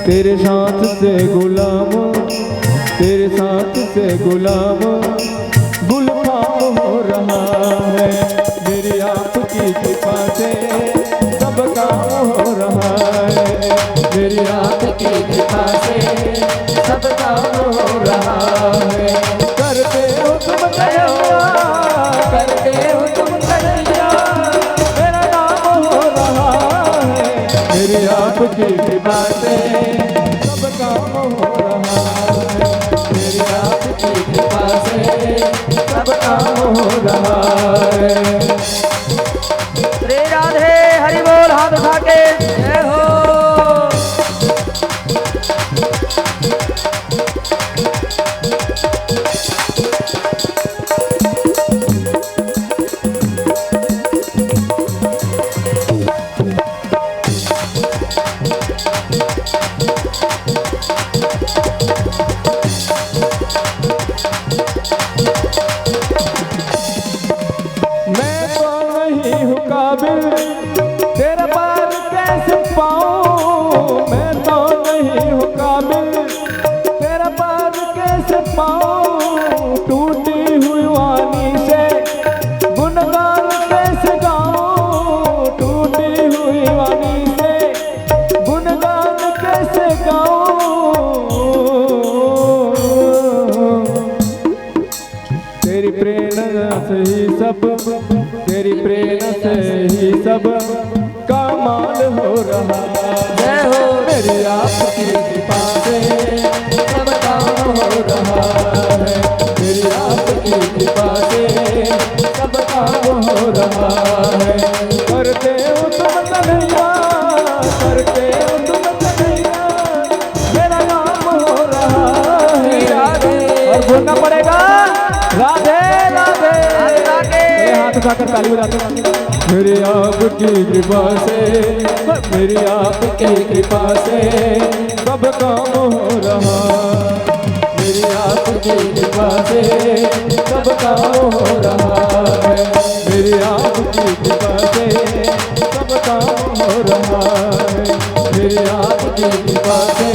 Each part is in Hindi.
तेरे साथ से गुलाम, तेरे साथ से गुलाम गुलफाम हो रहा है। मेरी आपकी कृपा से सब काम हो रहा है। मेरी आपकी कृपा से सब काम हो रहा है। करते हो तुम कन्हैया, करते हो तुम कन्हैया, मेरा नाम हो रहा है। मेरी आपकी कृपा से सब काम हो रहा है। मेरी आपकी कृपा से सब काम हो रहा है। श्री राधे हरि बोल, हाथ उठा के जय हो। तेरा पार कैसे पाऊं, मैं तो नहीं हूँ काबिल, तेरा पार कैसे पाऊं। टूटी हुई वाणी से गुणगान कैसे गाऊं, टूटी हुई वाणी से गुणगान कैसे गाऊं। तेरी प्रेरणा से ही सब, तेरी प्रेरणा से ही सब कमाल हो रहा है। हो मेरी आपकी कृपा से सब काम हो रहा है। मेरी आपकी कृपा से सब काम हो रहा है। करते हो तुम कन्हैया, करते हो तुम कन्हैया, मेरा नाम हो रहा है। और बोलना पड़ेगा राधे राधे। हाथ उठाकर ताली बजाते। मेरी आपकी कृपा से, मेरी आपकी कृपा से सब काम हो रहा। मेरी आपकी कृपा से सब काम हो रहा है। मेरी आपकी कृपा से सब काम हो रहा है। मेरी आपकी कृपा से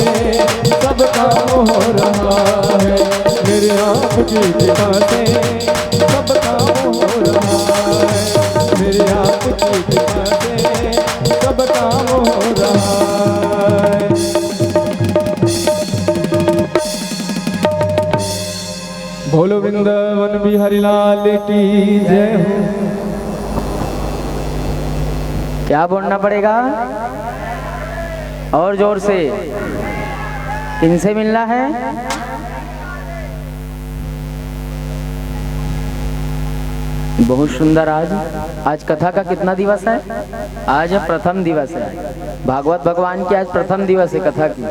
सब काम हो रहा है। मेरी आपकी कृपा से सब काम हो रहा है। मेरी आपकी कृपा से सब काम हो रहा है। बोलो वृंदावन बिहारी लाल की जय हो। क्या बोलना पड़ेगा और जोर से? किनसे मिलना है? बहुत सुंदर। आज कथा का कितना दिवस है? आज प्रथम दिवस है। भागवत भगवान की आज प्रथम दिवस है कथा की।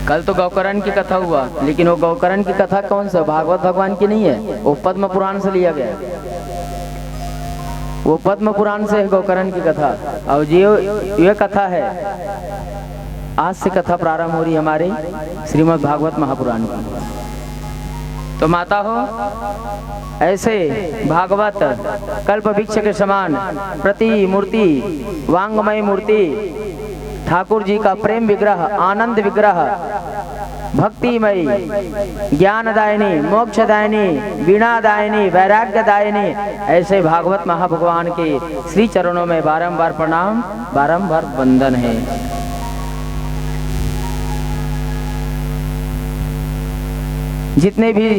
कल तो गौकरण की कथा हुआ, लेकिन वो गौकरण की कथा कौन सा? भागवत भगवान की नहीं है, वो पद्म पुराण से लिया गया है। वो पद्म पुराण से है गौकरण की कथा। और ये कथा है, आज से कथा प्रारंभ हो रही हमारे श्रीमद् भागवत महापुराण की। तो माता हो, ऐसे भागवत कल्प वृक्ष के समान प्रति मूर्ति, वांगमय मूर्ति, ठाकुर जी का प्रेम विग्रह, आनंद विग्रह, भक्तिमयी, ज्ञानदायिनी, मोक्षदायिनी, वीणादायिनी, वैराग्यदायिनी, ऐसे भागवत महाभगवान के श्री चरणों में बारंबार प्रणाम, बारंबार वंदन है। जितने भी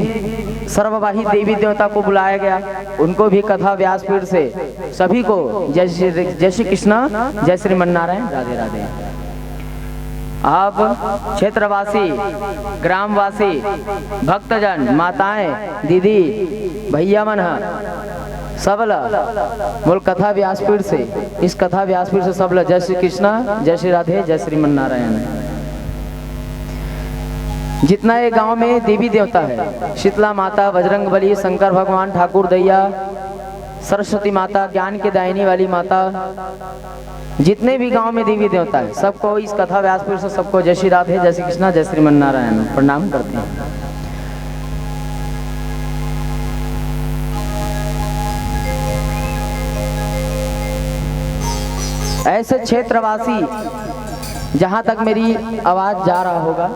सर्ववाही देवी देवता को बुलाया गया, उनको भी कथा व्यासपीठ से सभी को जय श्री कृष्ण, जय श्रीमन नारायण, राधे राधे। आप क्षेत्रवासी, ग्रामवासी, भक्तजन, माताएं, दीदी, भैया मन सबला बोल कथा व्यासपीठ से, इस कथा व्यासपीठ से सबला जय श्री कृष्ण, जय श्री राधे, जय श्रीमन नारायण। जितना ये गांव में देवी देवता है, शीतला माता, बजरंगबली, शंकर भगवान, ठाकुर दैया, सरस्वती माता, ज्ञान के दायिनी वाली माता, जितने भी गांव में देवी देवता है, सबको इस कथा व्यासपीठ से सबको जय श्री राधे, जय श्री कृष्णा, जय श्रीमन नारायण प्रणाम करते हैं। ऐसे क्षेत्रवासी जहां तक मेरी आवाज जा रहा होगा,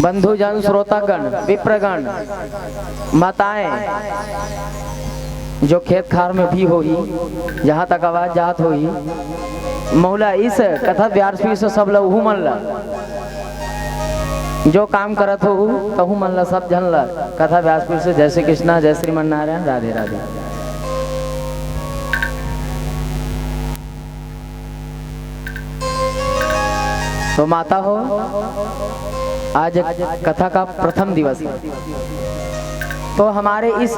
बंधुजन, श्रोतागण, विप्रगण, माताएं जो खेत खार में भी होई, जहां तक आवाज जात होई, मौला इस कथा व्यासपीठ से सब लोग मन ला जो काम करत हो तहु मन ला सब जन ला कथा व्यासपीठ से जय श्री कृष्णा, जय श्रीमन नारायण, राधे राधे। तो माता हो, आज कथा का प्रथम दिवस है, तो हमारे इस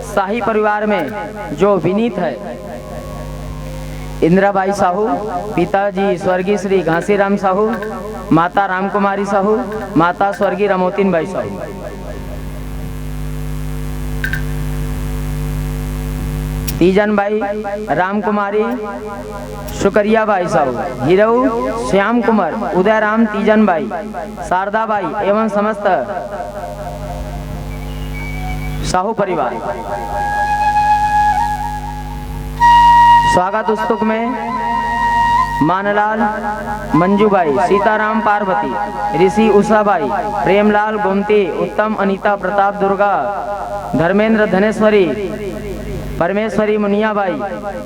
शाही परिवार में जो विनीत है, इंदिराबाई साहू, पिताजी स्वर्गीय श्री घासीराम साहू, माता रामकुमारी साहू, माता स्वर्गीय रमोतीन बाई साहू। तीजन बाई, रामकुमारी, शुक्रिया बाई साहू, हीरऊ श्याम कुमार, उदयराम तीजन बाई, शारदा बाई एवं समस्त साहू परिवार। स्वागत उत्सुक में मानलाल, मंजूबाई, सीताराम पार्वती, ऋषि उषाबाई, प्रेमलाल गोमती, उत्तम, अनीता, प्रताप, दुर्गा, धर्मेंद्र, धनेश्वरी, परमेश्वरी, मुनियाबाई,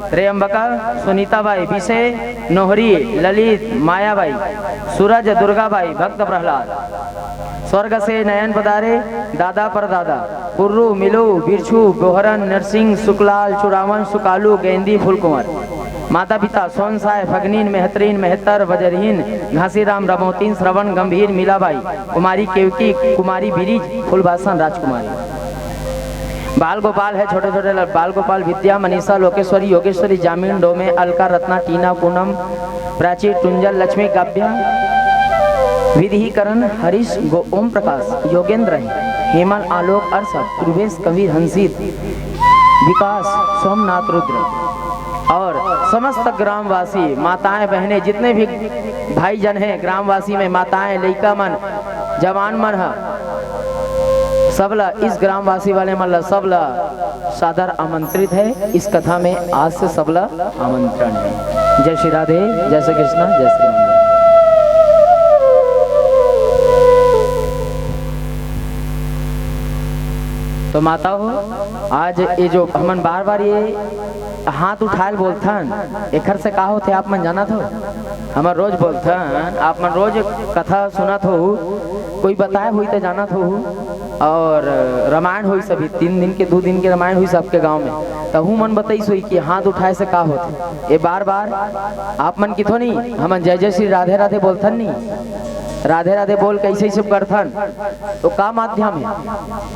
त्र्यंबका, सुनीताबाई, विषय, नोहरी, ललित, मायाबाई, सूरज, दुर्गाबाई, भक्त प्रहलाद। स्वर्ग से नयन पधारे दादा पर दादा, पुर्रू, मिलू, बिरछू, गोहरन, नरसिंह, सुकलाल, चुरावन, सुकालू, गेंदी, फूलकुंवर। माता पिता सोनसाय, फगनीन, मेहतरीन, मेहतर, वजरहीन, घासीराम, रमोतीन, श्रवण, गंभीर, मीलाबाई, कुमारी केवकी, कुमारी बिरिज, फुलबासन, राजकुमारी। बाल गोपाल है, छोटे छोटे बाल गोपाल, विद्या, मनीषा, लोकेश्वरी, योगेश्वरी, जामीन, डोमे, अलका, रत्ना, टीना, पूनम, प्राची, टुंजल, लक्ष्मी, काव्या, विधिकरण, हरीश, ओम प्रकाश, योगेंद्र, हेमल, आलोक, अर्षद, पूर्वेश, कबीर, हंसित, विकास, सोमनाथ, रुद्र और समस्त ग्रामवासी, माताएं, बहनें, जितने भी भाई जन हैं ग्रामवासी में, माताएं, लइका मन, जवान मन है, सबला इस ग्रामवासी वाले मन सबला सादर आमंत्रित है। इस कथा में आज से सबला आमंत्रण है। जय श्री राधे, जय श्री कृष्णा, जय श्री राधे। तो माता हो, आज ये जो हमन बार बार ये हाथ उठाल बोलथन, एखर से का होते आप मन जाना था? हमन रोज बोलथन, आप मन रोज कथा सुना हो, कोई बताए हुई तो जाना हो, और रामायण हुई सभी 3 दिन के 2 दिन के रामायण हुई सबके गांव में, तहु मन बताइस हुई कि हाथ उठाए से का होते। ये बार बार आप मन किथो नहीं, हमन जय जय श्री राधे राधे बोलथन नहीं, राधे राधे बोल कैसे सब करथन, तो का माध्यम है?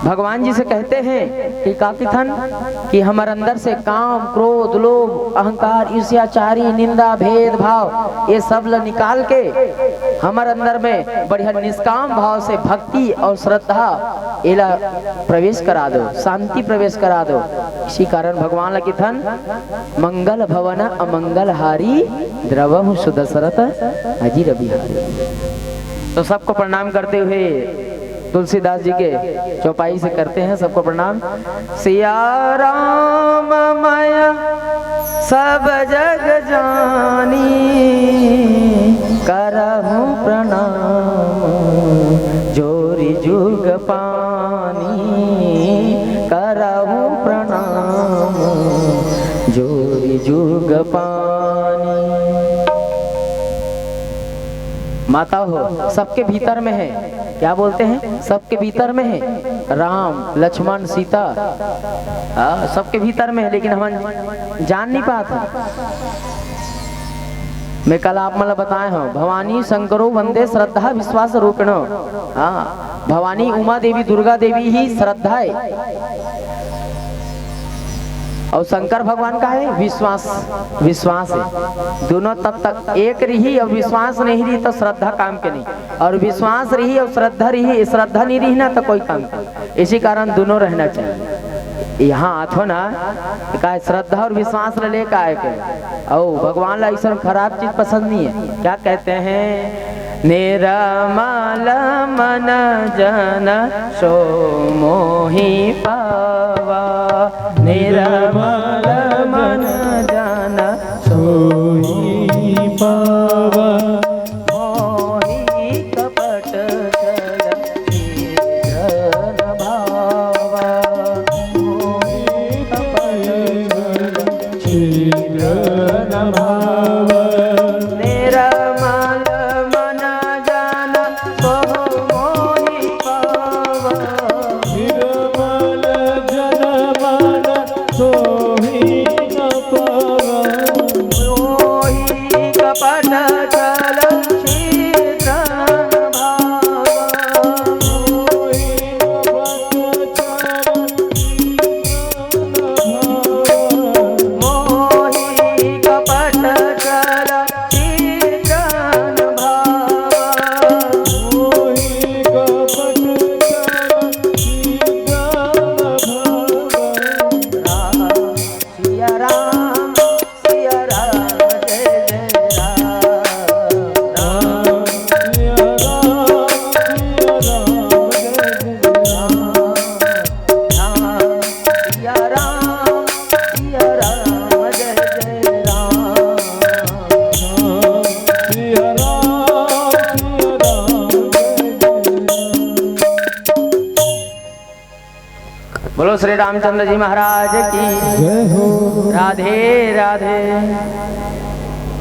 भगवान जी से कहते हैं कि का किथन कि हमारे अंदर से काम, क्रोध, लोभ, अहंकार, ईर्ष्याचारी, निंदा, भेदभाव ये सब ल निकाल के हमारे अंदर में बढ़िया निष्काम भाव से भक्ति और श्रद्धा एला प्रवेश करा दो, शांति प्रवेश करा दो। इसी कारण भगवान किथन मंगल भवन अमंगल हारी, द्रवहु सुदशरथ अजीर बिहारी। तो सबको प्रणाम करते हुए तुलसीदास जी के चौपाई से करते हैं सबको प्रणाम। सिया राम माया सब जग जानी, करहूं प्रणाम जोरी जुग पानी, करहूं प्रणाम जोरी जुग पानी। माता हो, सबके भीतर में है, क्या बोलते हैं? सबके भीतर में है राम, लक्ष्मण, सीता, सबके भीतर में है, लेकिन हम जान नहीं पाते। मैं कल आप मतलब बताए हो, भवानी शंकरो वंदे श्रद्धा विश्वास रूपिणो। हाँ, भवानी उमा देवी, दुर्गा देवी ही श्रद्धा है, और शंकर भगवान का है विश्वास। विश्वास है, दोनों तब तक एक रही और विश्वास नहीं रही तो श्रद्धा काम के नहीं, और विश्वास रही और श्रद्धा रही, श्रद्धा नहीं रही ना तो कोई काम के। इसी कारण दोनों रहना चाहिए। यहाँ आथो ना का श्रद्धा और विश्वास ले का है के, और भगवान ला ऐसा खराब चीज पसंद नहीं है। क्या कहते हैं? निरमल मन जन सो मोहि पावा, निरमल मन जन शीघ्र न भाव। निर्मल मन जन सोहु मोहि पाव। निर्मल जन मन सोहि न पाव। मोहि कपट छल शीघ्र न भाव। मोहि कपट छल शीघ्र न भाव। मोहि कपट छल शीघ्र न भाव। राम सिया राम सिया राम जय जय राम। राम सिया राम सिया राम जय जय राम। राम सिया राम सिया राम जय जय राम। राम सिया राम सिया राम जय जय राम। बोलो श्री रामचंद्र जी महाराज की जय हो। राधे राधे।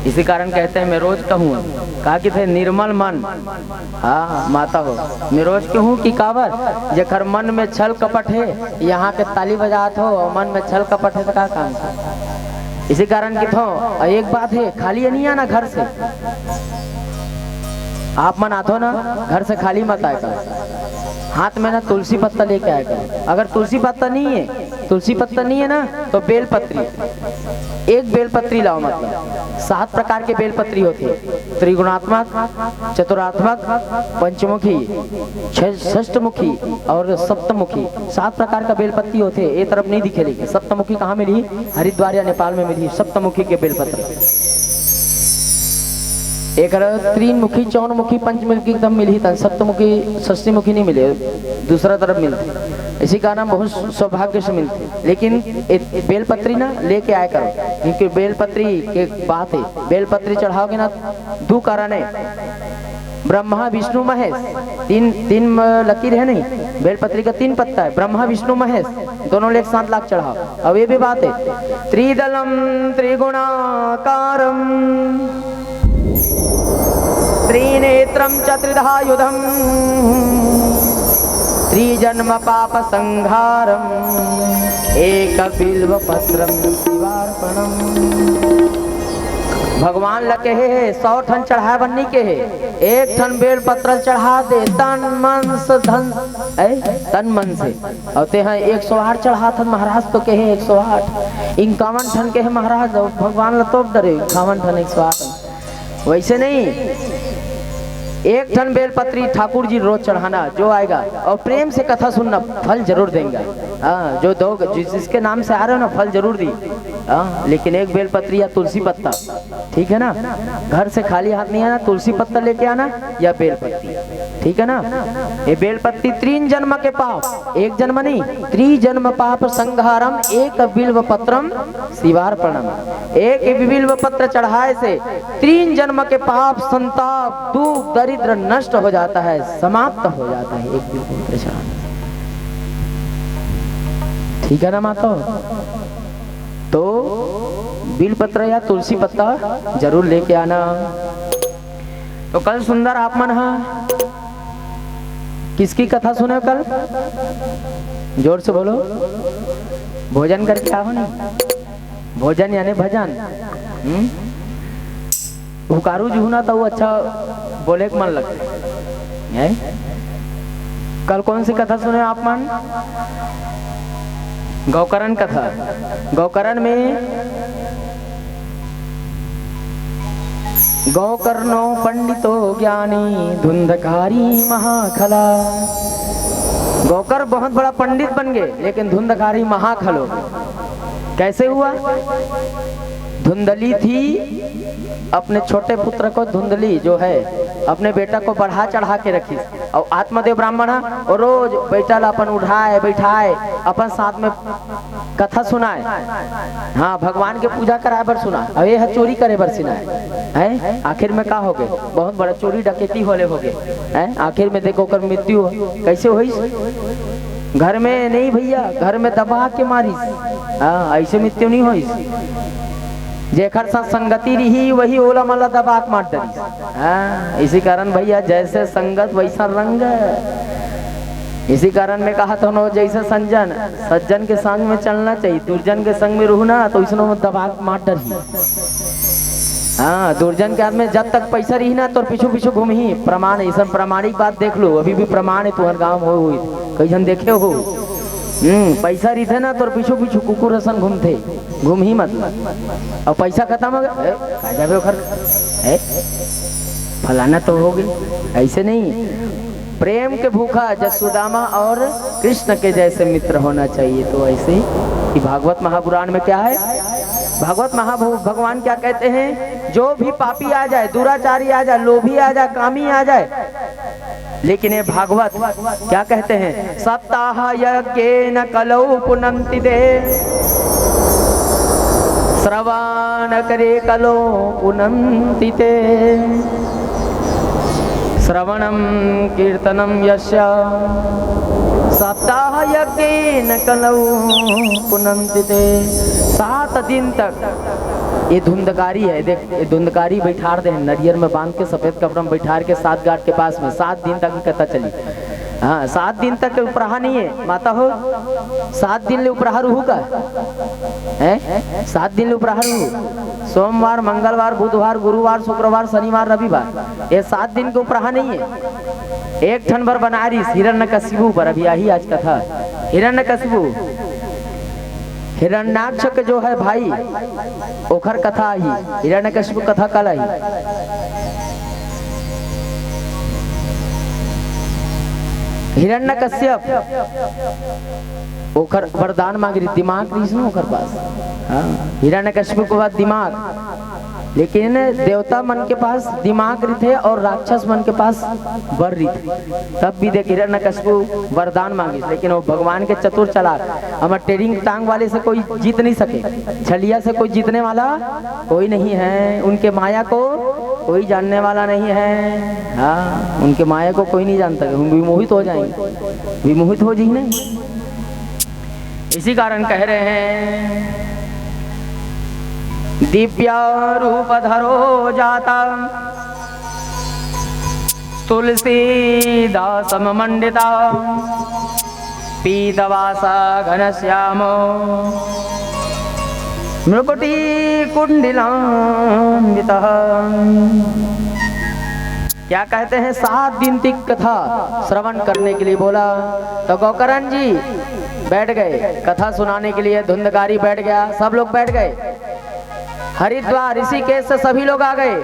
इसी कारण कहते हैं मैं रोज कहूँ कहा कि थे निर्मल मन। हाँ माता हो मैं रोज कहूँ कि काबर जखर मन में छल कपट है यहाँ के ताली बजात हो और मन में छल कपट है तो का काम था। इसी कारण की थो एक बात है खाली नहीं आना घर से। आप मन आते हो ना घर से खाली मत आए कर। हाथ में ना तुलसी पत्ता लेके आया कर। अगर तुलसी पत्ता नहीं है ना तो बेलपत्री एक बेलपत्री लाओ। मतलब 7 प्रकार के बेलपत्री होते हैं। त्रिगुणात्मक, चतुरात्मक, पंचमुखी, षष्टमुखी और सप्तमुखी 7 प्रकार का बेलपत्ती होते हैं। ये तरफ नहीं दिखे लेकिन सप्तमुखी कहाँ मिली? हरिद्वार या नेपाल में मिली सप्तमुखी के बेलपत्र। एक त्रिमुखी, चौमुखी, पंचमुखी एकदम मिली था। सप्तमुखी, षष्ठीमुखी नहीं मिले, दूसरा तरफ मिलते। इसी का नाम बहुत सौभाग्य से मिलते। लेकिन बेलपत्री ना लेके आया करो क्योंकि बेलपत्री की बात है। बेलपत्री चढ़ाओगे ना 2 कारण है। ब्रह्मा विष्णु महेश तीन लकीर है नहीं। बेलपत्री का 3 पत्ता है। ब्रह्मा विष्णु महेश दोनों लेख 7 लाख चढ़ाओ। अब ये भी बात है त्रिदलम त्रिगुणाकारम त्रिनेत्रम चत्रिधायुधम त्रिजन्म पाप संहारम एक बिल्व पत्रम शिवार्पणम। भगवान लगे है 100 ठन चढ़ाए बननी के है। 1 ठन बेल पत्र चढ़ा दे तन मन से धन तन मन से और ते हैं 108 चढ़ा था महाराज तो के है 108। 51 ठन के है महाराज भगवान लतोप डरे 51 ठन 108। वैसे नहीं 1 ठन बेलपत्री ठाकुर जी रोज चढ़ाना जो आएगा और प्रेम से कथा सुनना फल जरूर देंगे। हाँ जो दो जिसके नाम से आ रहे हो ना फल जरूर दी। हाँ लेकिन 1 बेलपत्री या तुलसी पत्ता ठीक है ना। घर से खाली हाथ नहीं आना। तुलसी पत्ता लेके आना या बेलपत्ती ठीक है ना। ये बेलपत्ती 3 जन्म के पाप 1 जन्म नहीं 3 जन्म पाप संहारम एक बिल्व पत्रम शिवार्पणम। एक बिल्व पत्र चढ़ाए से 3 जन्म के पाप संताप दुख दरिद्र नष्ट हो जाता है समाप्त हो जाता है एक बिल्व पत्र चढ़ाने। ठीक है ना माता। तो बिलपत्र या तुलसी पत्ता जरूर लेके आना। तो कल सुंदर आप मन किसकी कथा सुने कल? जोर से बोलो। भोजन करके आओ ना। भोजन यानी भजन। हुकारू जो ना तो वो अच्छा बोले के मन लगता है। कल कौन सी कथा सुने आप मन? गौकरण कथा। गौकरण में गौकर्णो पंडितो ज्ञानी धुंधकारी महाखला। गौकर बहुत बड़ा पंडित बन गए लेकिन धुंधकारी महाखल हो गए। कैसे हुआ? धुंधली थी अपने छोटे पुत्र को धुंधली जो है अपने बेटा को बढ़ा चढ़ा के रखी और आत्मदेव ब्राह्मण और रोज बैठल अपन उठाए बैठाए अपन साथ में कथा सुनाए। हाँ भगवान के पूजा कराए बर सुना और ये चोरी करे बर सुनाए है। आखिर में का हो गए? बहुत बड़ा चोरी डकैती होले हो गए है। आखिर में देखो कर मृत्यु कैसे हुई? घर में नहीं भैया, घर में दबा के मारी। हाँ, ऐसे मृत्यु नहीं हुई। जेखर साथ संगति रही वही ओला मला दबा के मार डरी। हाँ, इसी कारण भैया जैसे संगत वैसा रंग। इसी कारण में कहा था जैसे संजन सज्जन के संग में चलना चाहिए, दुर्जन के संग में रहना तो इसनो दबा के मार डरी। हाँ, दुर्जन के हाथ में जब तक पैसा रही ना तो पीछू पीछू घूम ही। प्रमाण ऐसा प्रमाणिक बात देख लो, अभी भी प्रमाण है तुम्हारे गाँव हो हुई कई जन देखे हो। पैसा रही थे ना तो पीछू पीछू कुकुर रसन घूमते, घूम ही मतलब। और पैसा खत्म हो गया फलाना तो हो गई। ऐसे नहीं, प्रेम के भूखा जसुदामा और कृष्ण के जैसे मित्र होना चाहिए। तो ऐसे ही भागवत महापुराण में क्या है, भागवत भगवान क्या कहते हैं, जो भी पापी आ जाए, दुराचारी आ जाए, लोभी आ जाए, कामी आ जाए, लेकिन ये भागवत क्या कहते हैं, सप्ताह यज्ञेन कलौ पुनन्ति दे, श्रवण करे कलो पुनन्ति ते, श्रवणम कीर्तनम यस्य सप्ताह यज्ञेन कलौ पुनन्ति ते। 7 दिन तक ये धुंधकारी है, देख ये धुंधकारी बैठार दे नरियर में बांध के सफेद कपड़ा में बैठार के 7 घाट के पास में 7 दिन तक कहता चली। हाँ, 7 दिन तक उपराहा नहीं है माता हो, 7 दिन ले उपराहा रहू का है, 7 दिन ले उपराहा रहू, सोमवार मंगलवार बुधवार गुरुवार शुक्रवार शनिवार रविवार, ये 7 दिन के उपराहा नहीं है। एक ठन भर बनारिस हिरण्यकशिपु पर अभी यही आज कथा, हिरण्यकशिपु हिरण्याक्ष के जो है भाई ओखर कथा ही, हिरण्यकशिपु कथा कल आई। हिरण्यकश्यप ओखर वरदान मांग रही, दिमाग नहीं ओखर पास। हाँ, हिरण्यकशिपु के बाद दिमाग, लेकिन देवता मन के पास दिमाग थे और राक्षस मन के पास वर थे। तब भी देख हिरण्यकशिपु वरदान मांगी, लेकिन वो भगवान के चतुर चालाक। हमारे टेरिंग टांग वाले से कोई जीत नहीं सके, छलिया से कोई जीतने वाला कोई नहीं है, उनके माया को कोई जानने वाला नहीं है। हाँ, उनके माया को कोई नहीं जानता, हम विमोहित हो जाएंगे, विमोहित हो जाएंगे नहीं। इसी कारण कह रहे हैं दिव्य रूप धरो जाता तुलसीदास मंडिता पीतवासा घनश्यामो मृकुटी कुंडिलान्वितः। क्या कहते हैं, 7 दिन तक कथा श्रवण करने के लिए बोला तो गौकरण जी बैठ गए कथा सुनाने के लिए, धुंधकारी बैठ गया, सब लोग बैठ गए। हरिद्वार ऋषिकेश से सभी लोग आ गए।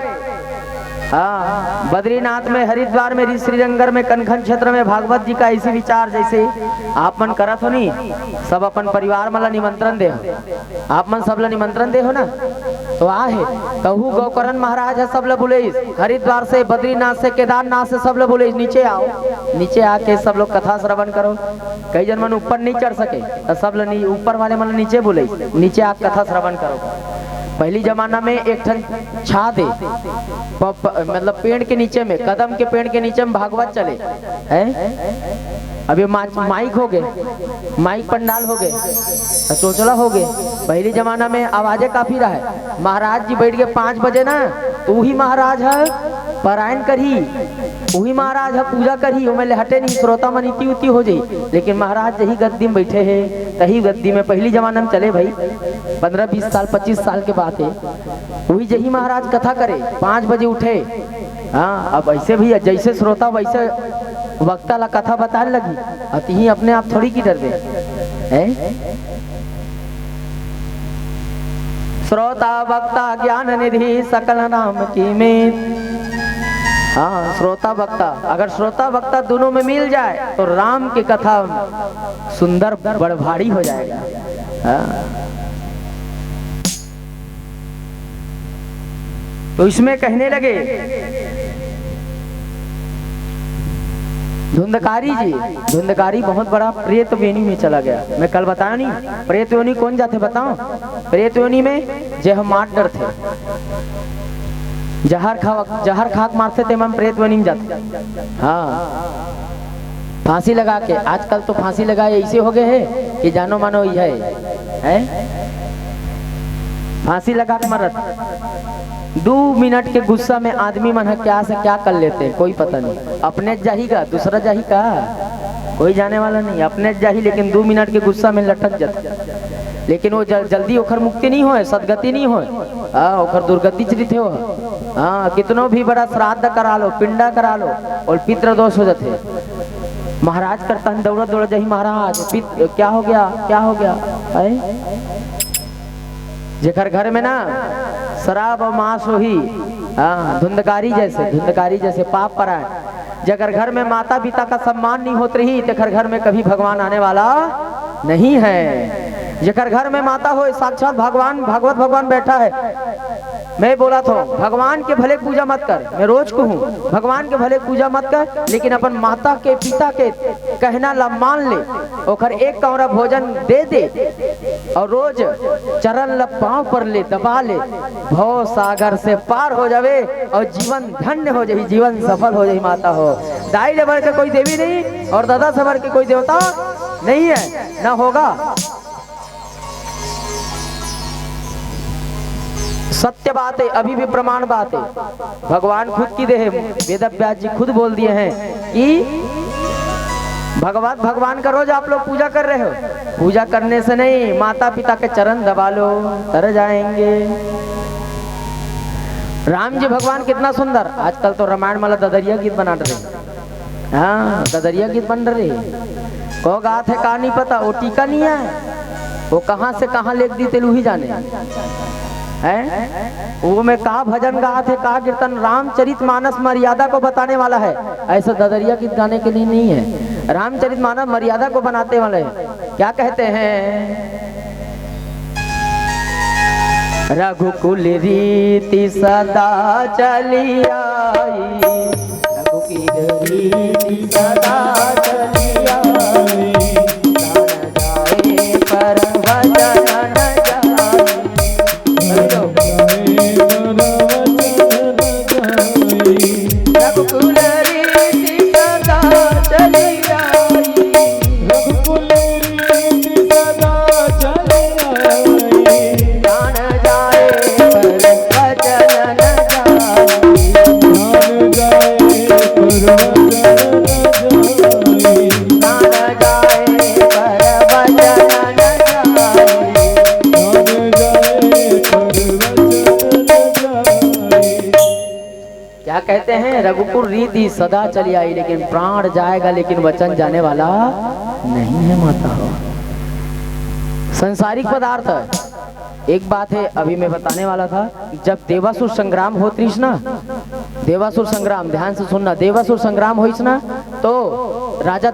हाँ, बद्रीनाथ में, हरिद्वार में, श्रीरंगर में, कनखन क्षेत्र में भागवत जी का इसी विचार जैसे आप मन करत हो नी, सब अपन परिवार मला निमंत्रण दे हो, आप मन सब ला निमंत्रण दे हो ना, तो आ है कहू गौकरण महाराज है, सब ला बुले हरिद्वार से, बद्रीनाथ से, केदारनाथ से सब ला बुले नीचे आओ, नीचे आके सब लोग कथा श्रवण करो। कई जन मन ऊपर नहीं चढ़ सके तो सब ला ऊपर वाले मन नीचे बुले, नीचे आके कथा श्रवण करो। पहली जमाना में एक ठन छा दे मतलब पेड़ के नीचे में, कदम के पेड़ के नीचे में भागवत चले हैं। अभी माइक हो गए, माइक पंडाल हो गए, चोचला हो गए। पहली जमाना में आवाजें काफी रहा है। महाराज जी बैठ गए 5 बजे ना, तू ही महाराज है, पारायण करी, वही महाराज है, पूजा करी, मैं हटे नहीं, श्रोता मन इति उति हो जाई। लेकिन महाराज यही गद्दी में बैठे हैं, तही गद्दी में पहली जमाना में चले भाई, 15-20 साल 25 साल के बात है। वही यही महाराज कथा करे, 5 बजे उठे। हाँ, अब ऐसे भैया जैसे श्रोता वैसे वक्ता ला कथा बताने लगी, अति ही अपने आप थोड़ी की डर दे। श्रोता वक्ता ज्ञान निधि सकल नाम की में। हाँ, श्रोता वक्ता, अगर श्रोता वक्ता दोनों में मिल जाए तो राम की कथा सुंदर बड़भारी हो जाएगा। हाँ। तो इसमें कहने लगे धुंधकारी जी, धुंधकारी बहुत बड़ा प्रेत योनि में चला गया। मैं कल बताया नहीं, प्रेत योनि कौन जाते बताओ? प्रेत योनि में जे हम मार थे, जहर खाक मारते थे, हम प्रेत योनि में जाते। हाँ, फांसी लगा के, आजकल तो फांसी लगाए ऐसे हो गए हैं कि जानो मानो ही है? फांसी लगा के मरत 2 मिनट के गुस्सा में आदमी मन क्या से क्या कर लेते हैं कोई पता नहीं। अपने जाहिगा दूसरा जाही का कोई जाने वाला नहीं, अपने जाही लेकिन 2 मिनट के गुस्सा में लटक जाते। लेकिन वो जल्दी ओखर मुक्ति नहीं हो, सदगति नहीं हो, ओखर दुर्गति चरित हो। हाँ, कितनों भी बड़ा श्राद्ध करा लो, पिंडा करा लो और पितृ दोष हो जाते। महाराज करता है दौड़ा दौड़ा जाही महाराज, क्या हो गया क्या हो गया है? जेकर घर में ना शराब और मांस हो ही, धुंधकारी जैसे पाप परायण, जेकर घर में माता पिता का सम्मान नहीं होत रही, तेकर घर में कभी भगवान आने वाला नहीं है। जेकर घर में माता हो साक्षात भगवान भागवत भगवान बैठा है। मैं बोला था भगवान के भले पूजा मत कर, मैं रोज कहूँ भगवान के भले पूजा मत कर, लेकिन अपन माता के पिता के कहना ला मान ले, ओकर एक कौरा भोजन दे दे और रोज चरण ला पांव पर ले दबा ले, भव सागर से पार हो जावे और जीवन धन्य हो जाए, जीवन सफल हो जाए। माता हो दाई ले भर के कोई देवी नहीं और दादा से भर के कोई देवता नहीं है, ना होगा। सत्य बात है, अभी भी प्रमाण बात है। भगवान खुद की देह, वेद व्यास जी खुद बोल दिए हैं कि भगवान का रोज आप लोग पूजा कर रहे हो, पूजा करने से नहीं, माता पिता के चरण दबा लो तर जाएंगे। राम जी भगवान कितना सुंदर, आजकल तो रामायण वाला ददरिया गीत बना रहे। हाँ, ददरिया गीत बन रहे, को गात है का नहीं पता, वो टीका नहीं है, वो कहाँ से कहाँ लेख दी तेलू ही जाने है। वो में का भजन गा थे, का कीर्तन, रामचरित मानस मर्यादा को बताने वाला है, ऐसा ददरिया गीत गाने के लिए नहीं है। रामचरित मानस मर्यादा को बनाते वाले हैं। क्या कहते हैं? रघुकुल रीति सदा चली आई, रघुकुल रीति सदा चली आई, जाए पर भजन कहते हैं रघुकुल रीति सदा चली आई, लेकिन प्राण जाएगा लेकिन वचन जाने वाला नहीं है। माता हो संसारिक पदार्थ है। एक बात है अभी मैं बताने वाला था, जब देवासुर संग्राम होती ना, देवासुर संग्राम, ध्यान से सुनना, देवासुर संग्राम होइस ना, तो राजा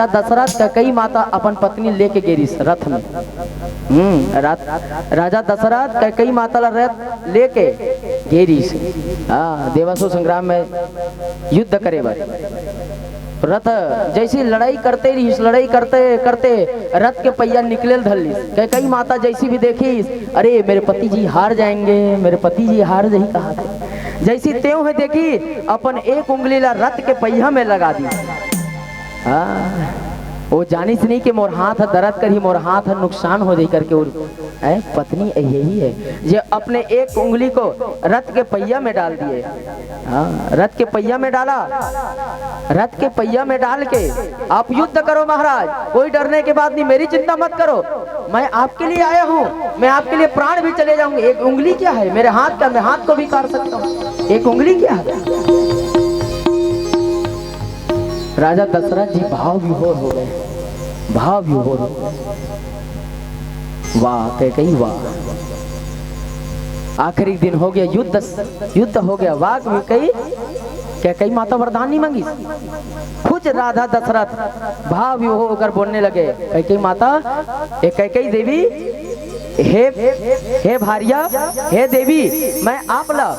दशरथ का कई माता अपन पत्नी लेके गेरिस रथ में। राजा दशरथ का कई माता रथ लेके गेरिस, देवासुर संग्राम में युद्ध करे बार। रथ जैसी लड़ाई करते रही, लड़ाई करते करते रथ के पहिया निकले धरली। कई माता जैसी भी देखी, अरे मेरे पति जी हार जाएंगे, मेरे पति जी हार जाही कहा थे। जैसी त्यों है देखी, अपन एक उंगली ला रथ के पहिया में लगा दी। वो जानिस नहीं कि मोर हाथ दर्द कर ही, मोर हाथ नुकसान हो जाए करके। और पत्नी यही है जो अपने एक उंगली को रथ के पहिया में डाल दिए। रथ के पहिया में डाला, रथ के पहिया में डाल के आप युद्ध करो महाराज, कोई डरने के बाद नहीं, मेरी चिंता मत करो, मैं आपके लिए आया हूँ, मैं आपके लिए प्राण भी चले जाऊंगी। एक उंगली क्या है मेरे हाथ का, मैं हाथ को भी काट सकता हूँ, एक उंगली क्या है। राजा दशरथ जी भाव विभोर हो गए, भाव विभोर हो गए। वाह कैकेयी वाह, आखिरी दिन हो गया, युद्ध हो गया। वाह कैकेयी माता वरदान नहीं मांगी, खुद राधा दशरथ भाव विभोर होकर बोलने लगे। कैकेयी माता, कैकेयी देवी, हे भारिया, हे देवी, मैं आप ला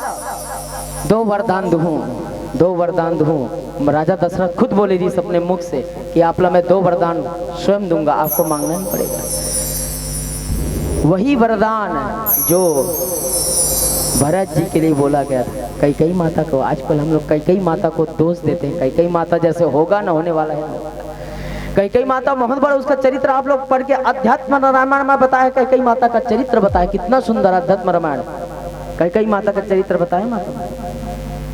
2 वरदान दूं, 2 वरदान दूं। राजा दशरथ खुद बोले थी अपने मुख से कि आप ला मैं 2 वरदान स्वयं दूंगा, आपको मांगना नहीं पड़ेगा। वही वरदान जो भरत जी के लिए बोला गया था। कैकेयी माता को आजकल हम लोग कैकेयी माता को दोष देते हैं, कैकेयी माता जैसे होगा ना होने वाला है। कैकेयी माता बहुत बड़ा उसका चरित्र आप लोग पढ़ के अध्यात्म रामायण में बताया, कैकेयी माता का चरित्र बताया, कितना सुंदर अध्यात्म रामायण कैकेयी माता का चरित्र बताया माता।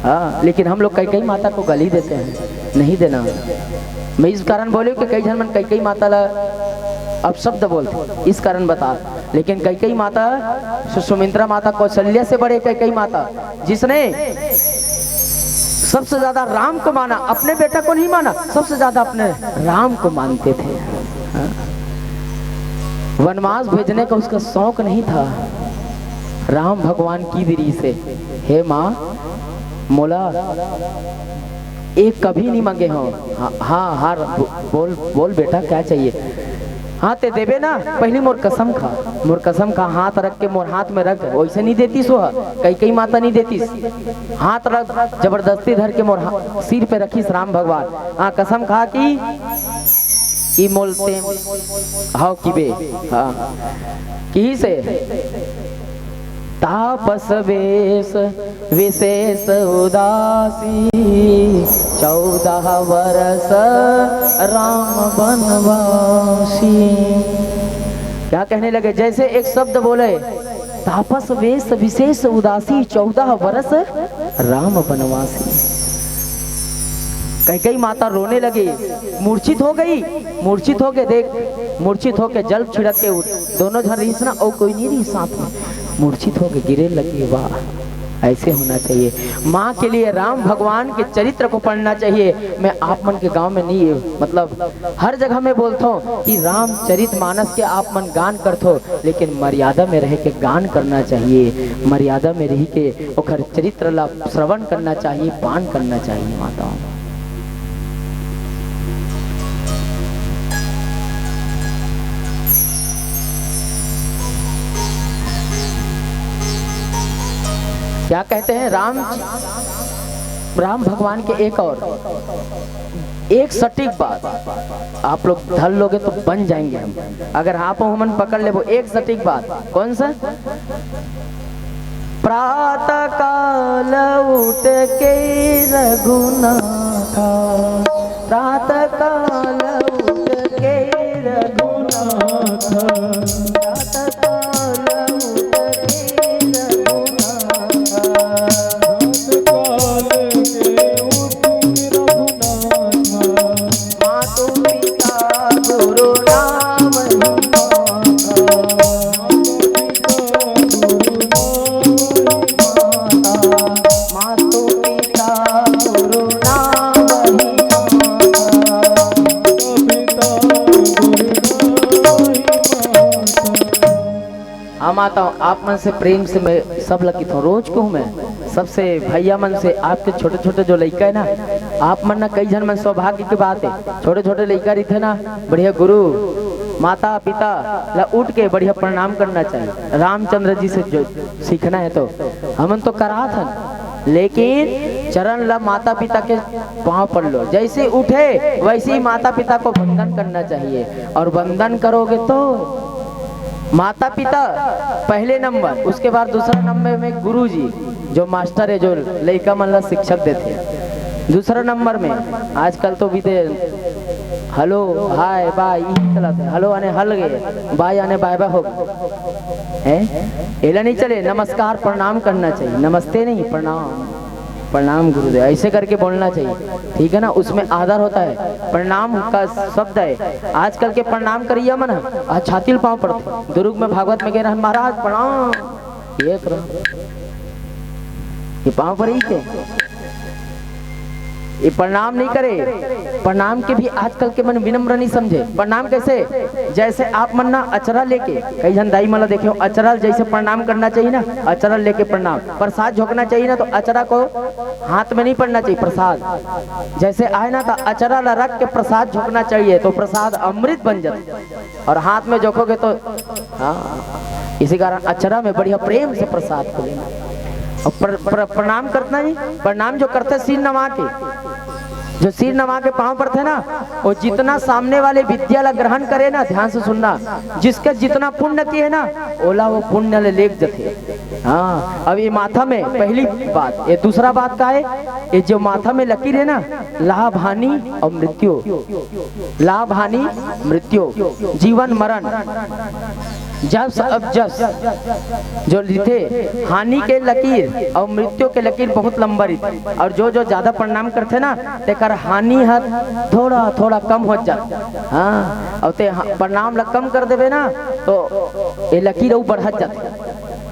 हाँ, लेकिन हम लोग कैकेयी माता को गाली देते हैं, नहीं देना। मैं इस कारण बोले कि कई जन मन कैकेयी माता ला अब शब्द बोलते, इस कारण बता। लेकिन कैकेयी माता सुमित्रा माता कौशल्या से बड़े कैकेयी माता, जिसने सबसे ज्यादा राम को माना, अपने बेटा को नहीं माना, सबसे ज्यादा अपने राम को मानते थे। वनवास भेजने का उसका शौक नहीं था। राम भगवान की दृष्टि से, हे माँ मोला एक कभी नहीं मांगे हो। हाँ हाँ बोल बोल बेटा क्या चाहिए। हाँ ते देवे ना, पहली मोर कसम खा, मोर कसम खा, हाथ रख के मोर हाथ में रख। वैसे नहीं देती सो, कैकेयी माता नहीं देती, हाथ रख जबरदस्ती धर के मोर सिर पे रखीस राम भगवान। हाँ कसम खा कि मोलते हाँ कि बे हाँ की से तापस वेश विशेष उदासी 14 वर्ष राम बनवासी। क्या कहने लगे, जैसे एक शब्द बोले तापस वेश विशेष उदासी 14 वर्ष राम बनवासी। कैकेयी माता रोने लगी, मूर्छित हो गई, मूर्छित हो के देख, मूर्छित होके जल छिड़क के उठ, दोनों जन रही ना और कोई नहीं रही साथ में, मूर्छित होके गिरे लगी। वाह, ऐसे होना चाहिए। माँ के लिए राम भगवान के चरित्र को पढ़ना चाहिए। मैं आप मन के गांव में नहीं, मतलब हर जगह में बोलता हूँ कि रामचरित मानस के आप मन गान करते हो, लेकिन मर्यादा में रह के गान करना चाहिए, मर्यादा में रह के ओकर चरित्र ला श्रवण करना चाहिए, पान करना चाहिए। माताओं क्या कहते हैं, राम भगवान के एक और एक सटीक बात आप लोग धर लोगे तो बन जाएंगे हम, अगर आप हमन पकड़ ले वो एक सटीक बात। कौन सा? प्रातः काल उठ के रघुनाथा, प्रातः काल उठ के रघुनाथा, प्रातः काल उठ के माता आप मन से प्रेम से मैं सब लगित हूँ, रोज को मैं सबसे भैया मन से, आपके छोटे छोटे जो लड़का है ना, आप मन ना कई जन मन सौभाग्य की बात है, छोटे छोटे लड़का रहते ना, बढ़िया गुरु माता पिता ला उठ के बढ़िया प्रणाम करना चाहिए। रामचंद्र जी से जो सीखना है तो हमन तो करा था, लेकिन चरण ला माता पिता के पाँव पड़ लो, जैसे उठे वैसे ही माता पिता को वंदन करना चाहिए। और वंदन करोगे तो माता पिता पहले नंबर, उसके बाद दूसरा नंबर में गुरु जी जो मास्टर है, जो लड़का मन शिक्षक देते हैं, दूसरा नंबर में। आजकल तो भी हेलो हाय बाय चलाते, हेलो आने हल गए, बाय आने बाय बाय हो है, एला नहीं चले। नमस्कार प्रणाम करना चाहिए, नमस्ते नहीं प्रणाम, प्रणाम गुरुदेव ऐसे करके बोलना चाहिए, ठीक है ना, उसमें आदर होता है। प्रणाम का शब्द है, आजकल के प्रणाम करिए मन छातिल पाँव पड़ते, दुर्ग में भागवत में कह रहा है महाराज प्रणाम, ये पाँव पर ही के ये प्रणाम नहीं करे। प्रणाम के भी आजकल के मन विनम्र नहीं समझे। प्रणाम कैसे, जैसे आप मन ना अचरा लेके, कई जन दाई मला देखे अचरा जैसे प्रणाम करना चाहिए ना, अचरा लेके प्रणाम, प्रसाद झोंकना चाहिए ना, तो अचरा को हाथ में नहीं पड़ना चाहिए, प्रसाद जैसे आए ना तो अचरा ला रख के प्रसाद झोंकना चाहिए, तो प्रसाद अमृत बन जाता, और हाथ में झोंकोगे तो हाँ, इसी कारण अचरा में बढ़िया प्रेम से प्रसाद को लेना। और प्रणाम करना नहीं, प्रणाम जो करते सिर नवा के, जो सिर नवा के पांव पर थे ना, वो जितना सामने वाले विद्या ग्रहण करे ना, ध्यान से सुनना, जिसके जितना पुण्य किए ना, ओला वो पुण्य ले लेक जथे। हाँ, अब ये माथा में पहली बात, ये दूसरा बात का है, ये जो माथा में लकीर है ना, लाभ हानि और मृत्यु, लाभ हानि मृत्यु, जीवन मरण, जब अब जब जो लिखे हानि के लकीर और मृत्यु के लकीर बहुत लंबा रही, और जो जो ज्यादा प्रणाम करते ना, तेकर हानि हर थोड़ा थोड़ा कम हो जाता। हाँ, और ते प्रणाम कम कर देवे ना, तो ये लकीर वो बढ़त जाते।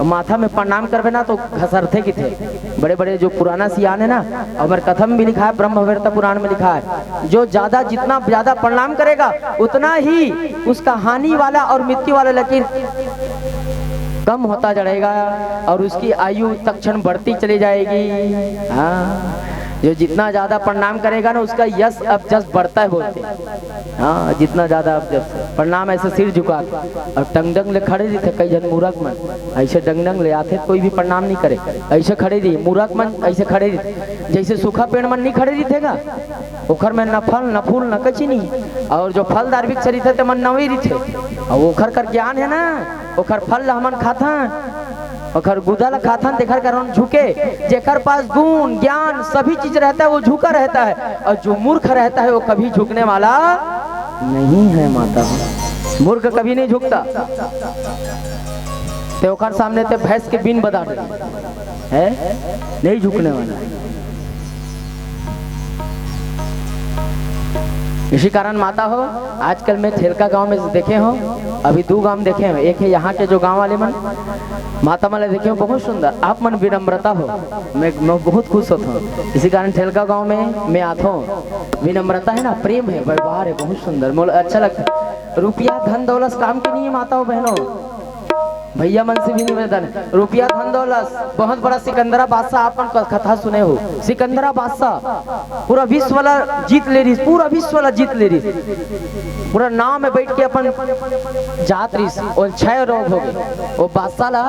माथा में प्रणाम करवे ना तो घसरते की थे। बड़े बड़े जो पुराना सियान है ना, अमर कथम में भी लिखा है, ब्रह्मवेत्ता पुराण में लिखा है, जो ज्यादा जितना ज्यादा प्रणाम करेगा उतना ही उसका हानि वाला और मृत्यु वाला लकीर कम होता जाएगा, और उसकी आयु तक्षण बढ़ती चली जाएगी। हाँ, जो जितना ज्यादा प्रणाम करेगा ना, उसका यश अब जस बढ़ता है बोलते। हाँ, जितना ज्यादा अब जस प्रणाम, ऐसे सिर झुका और टंगडंग ले खड़े रही थे कई जन मूर्ख मन, ऐसे डंगडंग ले आते, कोई भी प्रणाम नहीं करे, ऐसे खड़े रही मूर्ख मन, ऐसे खड़े रही, जैसे सूखा पेड़ मन नहीं खड़े रही थेगा, ओखर में न फल न फूल न कची नहीं, और जो फलदार वृक्ष रही थे मन नवी रही थे, और ओखर कर ज्ञान है ना, ओखर फल हमन खाता, ओखर गुदा खाथन, देखर कर झुके, जेकर पास गुण ज्ञान सभी चीज रहता है वो झुका रहता है, और जो मूर्ख रहता है वो कभी झुकने वाला नहीं है। माता मूर्ख कभी नहीं झुकता, ते ओखर सामने ते भैंस के बिन बदा है, नहीं झुकने वाला। इसी कारण माता हो, आजकल मैं ठेलका गांव में देखे हो, अभी 2 गांव देखे हो, एक है यहाँ के जो गांव वाले मन माता माले देखे हो, बहुत सुंदर, आप मन विनम्रता हो, मैं बहुत खुश होता हूँ। इसी कारण ठेलका गांव में मैं आता हूँ, विनम्रता है ना, प्रेम है, व्यवहार है, बहुत सुंदर, मुझे अच्छा लगता है। रुपया धन दौलत काम की नहीं है माता हो बहनों, भैया मन से भी निवेदन, रुपया धन दौलत, बहुत बड़ा सिकंदरा बादशाह, आपन कथा सुने हो, सिकंदरा बादशाह पूरा विश्व वाला जीत ले रही, पूरा विश्व वाला जीत ले रही, पूरा नाव में बैठ के अपन जात रही, और 6 रोग हो गए, वो बादशाह ला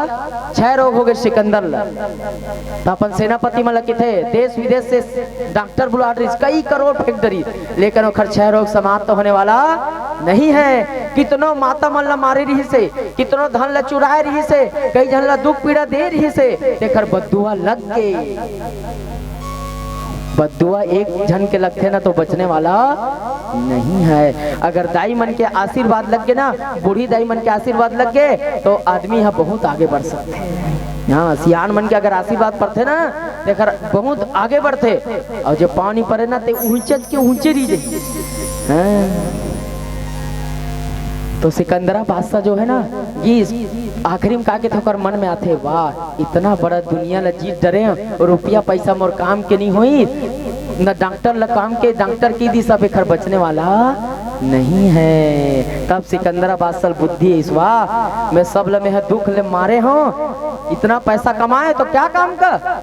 6 रोग हो गए सिकंदर ला, तो अपन सेनापति मन लगे थे, देश विदेश से डॉक्टर बुला रही, कई करोड़ फेंक दरी, लेकिन ओखर 6 रोग समाप्त होने वाला नहीं है। कितनो माता मन ला मारे रही से, कितनो धन ला चुराए रही से, कई जन ला दुख पीड़ा दे रही से, देखर बद्दुआ लग गई, बद्दुआ एक जन के लगते ना तो बचने वाला नहीं है। अगर दाई मन के आशीर्वाद लग गए ना, बूढ़ी दाई मन के आशीर्वाद लग गए, तो आदमी यहाँ बहुत आगे बढ़ सकते हैं। हाँ, सियान मन के अगर आशीर्वाद पड़ते ना, देखर बहुत आगे बढ़ते, और जो पानी पड़े ना, तो ऊंचे के ऊंचे रही। तो सिकंदरा बादशाह जो है ना, ये आखिरी में काके थोकर मन में आते, वाह इतना बड़ा दुनिया ला जीत डरे, रुपया पैसा मोर काम के नहीं हुई, न डॉक्टर ला काम के, डॉक्टर की दी सब एक बचने वाला नहीं है। तब सिकंदरा बादशाह बुद्धि ईश्वा, मैं सब ल में दुख ले मारे हो, इतना पैसा कमाए तो क्या काम का,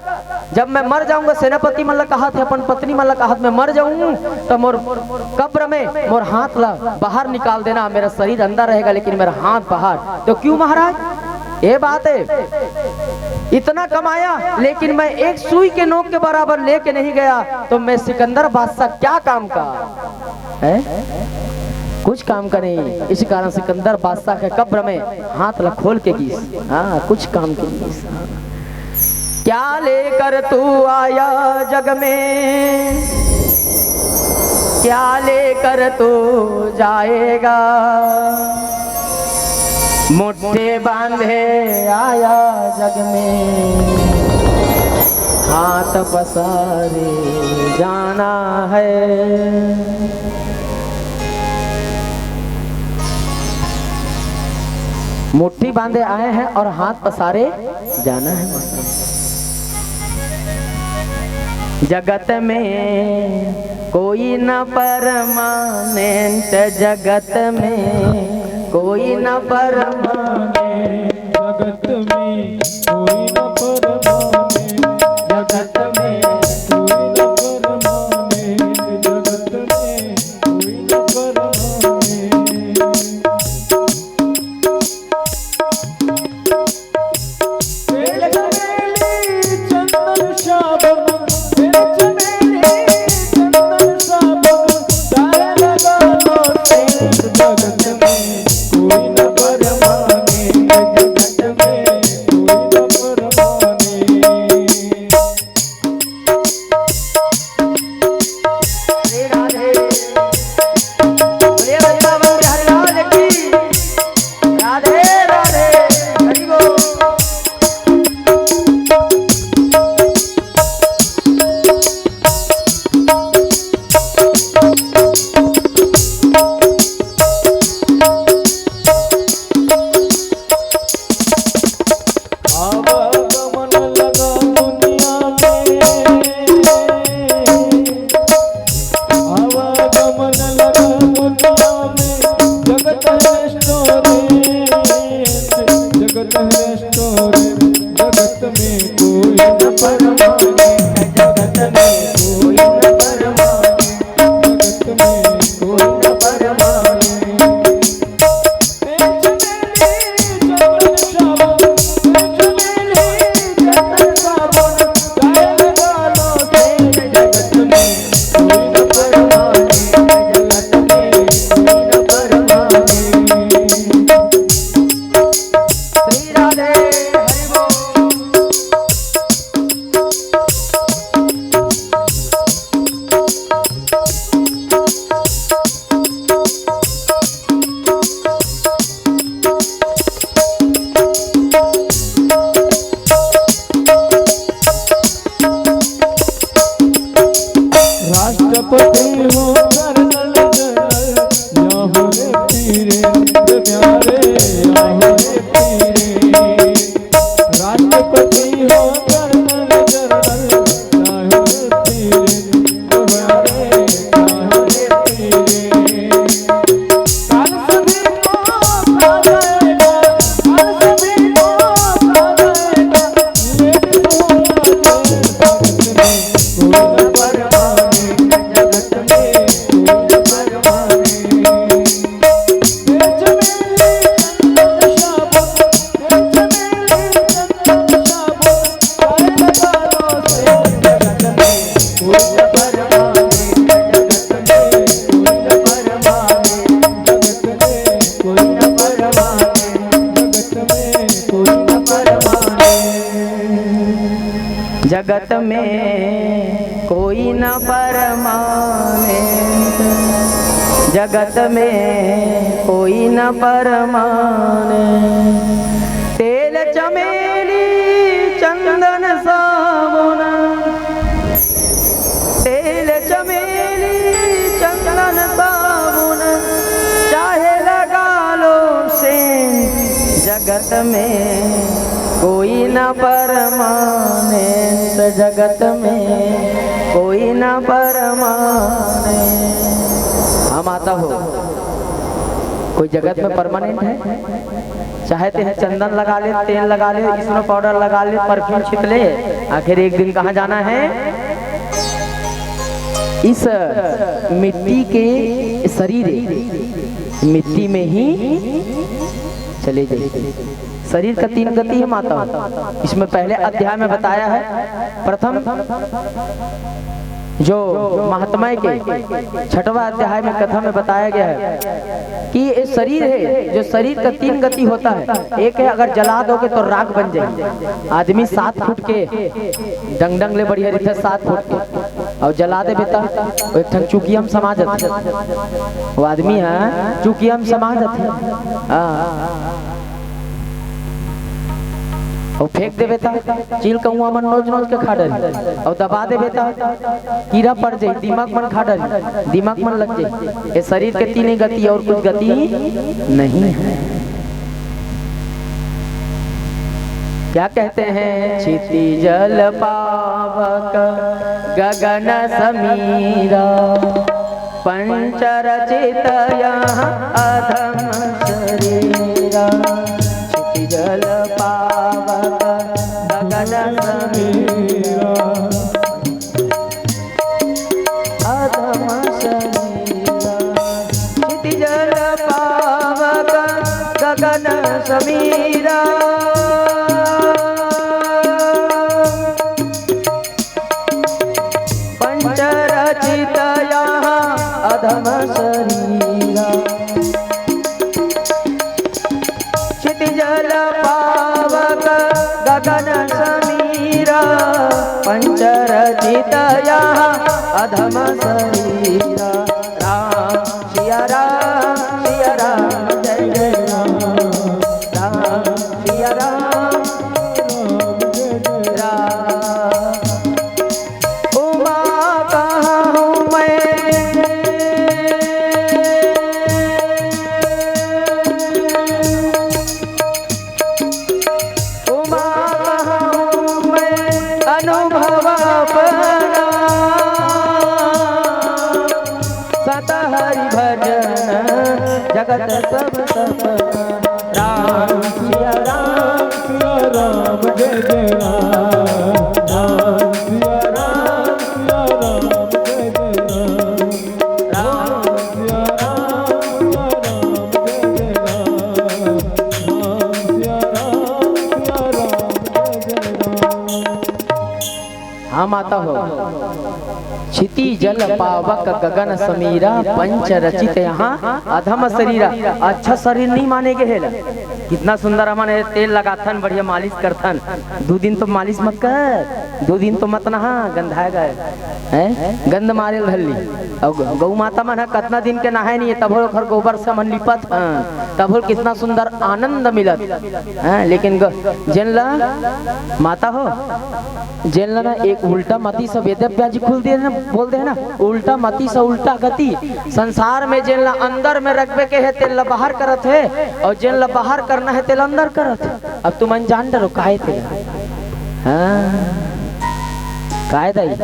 जब मैं मर जाऊंगा, सेनापति मन ला कहा थे, अपन पत्नी मन ला कहा मैं मर जाऊं, तो मोर कब्र में मोर हाथ ला बाहर निकाल देना, मेरा शरीर अंदर रहेगा लेकिन मेरा हाथ बाहर। तो क्यों महाराज, ये बात है, इतना कमाया लेकिन मैं एक सुई के नोक के बराबर लेके नहीं गया, तो मैं सिकंदर बादशाह क्या काम का है, कुछ काम का नहीं। इसी कारण सिकंदर बादशाह के कब्र में हाथ ला खोल के गीस, हाँ कुछ काम के गीस। क्या लेकर तू आया जग में, क्या लेकर तू जाएगा, मुट्ठे बांधे आया जग में, हाथ पसारे जाना है। मुट्ठी बांधे आए हैं और हाथ पसारे जाना है। जगत में कोई न परमानेंट, जगत में कोई न परमानेंट, जगत में कोई न परमानेंट, जगत में कोई न परमानेंट, जगत में कोई न परमानेंट। तेरे चमेली चंदन शाबन, तेरे चमेली चंदन जगत में कोई न परमाने, जगत में कोई न परमाने। तेल चमेली चंदन साबुन, तेल चमेली चंदन साबुन, चाहे लगा लो सेंट, जगत में कोई न परमाने, जगत में कोई न परमाने। हम आता हो कोई जगत में परमानेंट है? चाहते हैं चंदन लगा ले, तेल लगा ले, स्नो पाउडर लगा ले, परफ्यूम छिट ले, आखिर एक दिन कहाँ जाना है? इस मिट्टी के शरीर मिट्टी में ही चले जाइए। शरीर का 3 गति है माता, इसमें पहले अध्याय में बताया है। प्रथम जो महात्मा के 6वां अध्याय में कथा में बताया गया है कि ये शरीर है, जो शरीर का 3 गति होता है। एक है अगर जला दोगे तो राख बन जाएगी। आदमी 7 फुट के डंग डंग ले बढ़िया रीते 7 फुट के, और जला दे बेटा वो एक ठन चुकी हम समाज है, वो आदमी है चुकी हम समाज है, और फेंक दे बेटा चील कौआ मन नोच नोच के खा डरी, और दबा दे बेटा कीड़ा पड़ जाए, दिमाग मन खा डरी, दिमाग मन लग जाए। ये शरीर के 3 गति और कुछ गति नहीं है। क्या कहते हैं? क्षितिजल पावक गगन समीरा, पंचरचित यहाँ अधम शरीरा। क्षितिजल पावक गगन समीरा, अधम शरीरा। क्षितिजल पावक गगन समीरा, पंचरचित यहाँ अधम शरीरा। क्षितिजल पावक गगन समीरा, पंचरचित यहाँ अधम शरीरा। राम सिया राम सिया राम जय जय राम, राम सिया राम राम। उमा कहाँ हूँ मैं, उमा कहाँ हूँ मैं, अनुभव अपना सत हरि भजन जगत सब सपना। राम सिया राम सिया राम जय जय राम, राम सिया राम जय जय राम, राम सिया राम जय जय राम, राम सिया राम जय जय राम। हाँ माता हो। क्षिति जल पावक गगन समीरा, पंच रचित यहाँ अधम शरीरा। अच्छा शरीर नहीं मानेगे है, कितना सुंदर हमारे तेल लगाथन, बढ़िया मालिश करथन। 2 दिन तो मालिश मत कर, 2 दिन तो मत नहा, गंधा गए हैं, गंद मारे धल्ली। और गौ माता मन कितना दिन के नहाए नहीं है, तब घर गोबर से मन लिपत, तब कितना सुंदर आनंद मिलत है। लेकिन जेनला माता हो, जेनला ना एक उल्टा मती से वेद व्याजी खुल दे ना, बोल दे ना उल्टा मती से उल्टा गति। संसार में जेनला अंदर में रखबे के है तेल बाहर करत है, और जेनला बाहर करना है तेल अंदर करत है। अब तुम अनजान डरो काहे तेल हाँ काय दाई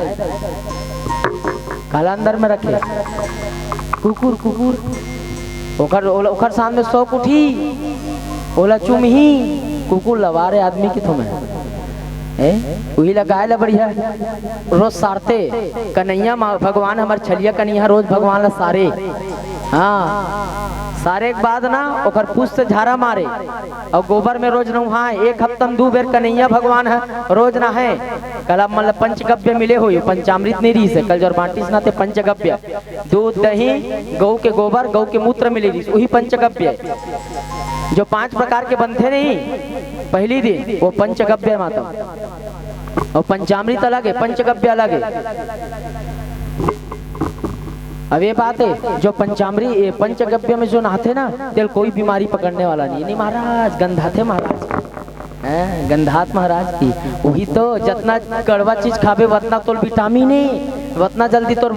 काला अंदर में रखे कुकुर कुकुर ओकर सामने शौक उठी ओला चुम ही कुकुर लवारे आदमी की तुम्हें वही लगाए ला बढ़िया रोज सारते कन्हैया भगवान हमार छलिया कन्हैया रोज भगवान ला सारे हाँ सारे के बाद ना ओकर पूछ से झाड़ा मारे और गोबर में रोज नहाए एक हफ्ता में 2 बेर कन्हैया भगवान है रोज नहाए कल अब मतलब पंचगव्य मिले हुए पंचामृत नहीं रही से कल जो बांटी से नाते पंचगव्य दूध दही गौ के गोबर गौ के मूत्र मिले रही वही पंचगव्य जो 5 प्रकार के बनते नहीं पहली दिन वो पंचगव्य माता और पंचामृत अलग है पंचगव्य अलग है। अब ये बात है जो पंचगव्य में जो नहाते ना तेल कोई बीमारी पकड़ने वाला नहीं महाराज गंधाते महाराज गंधात महाराज की वही तो जितना कड़वा चीज खावे उतना तो विटामिन उतना जल्दी तो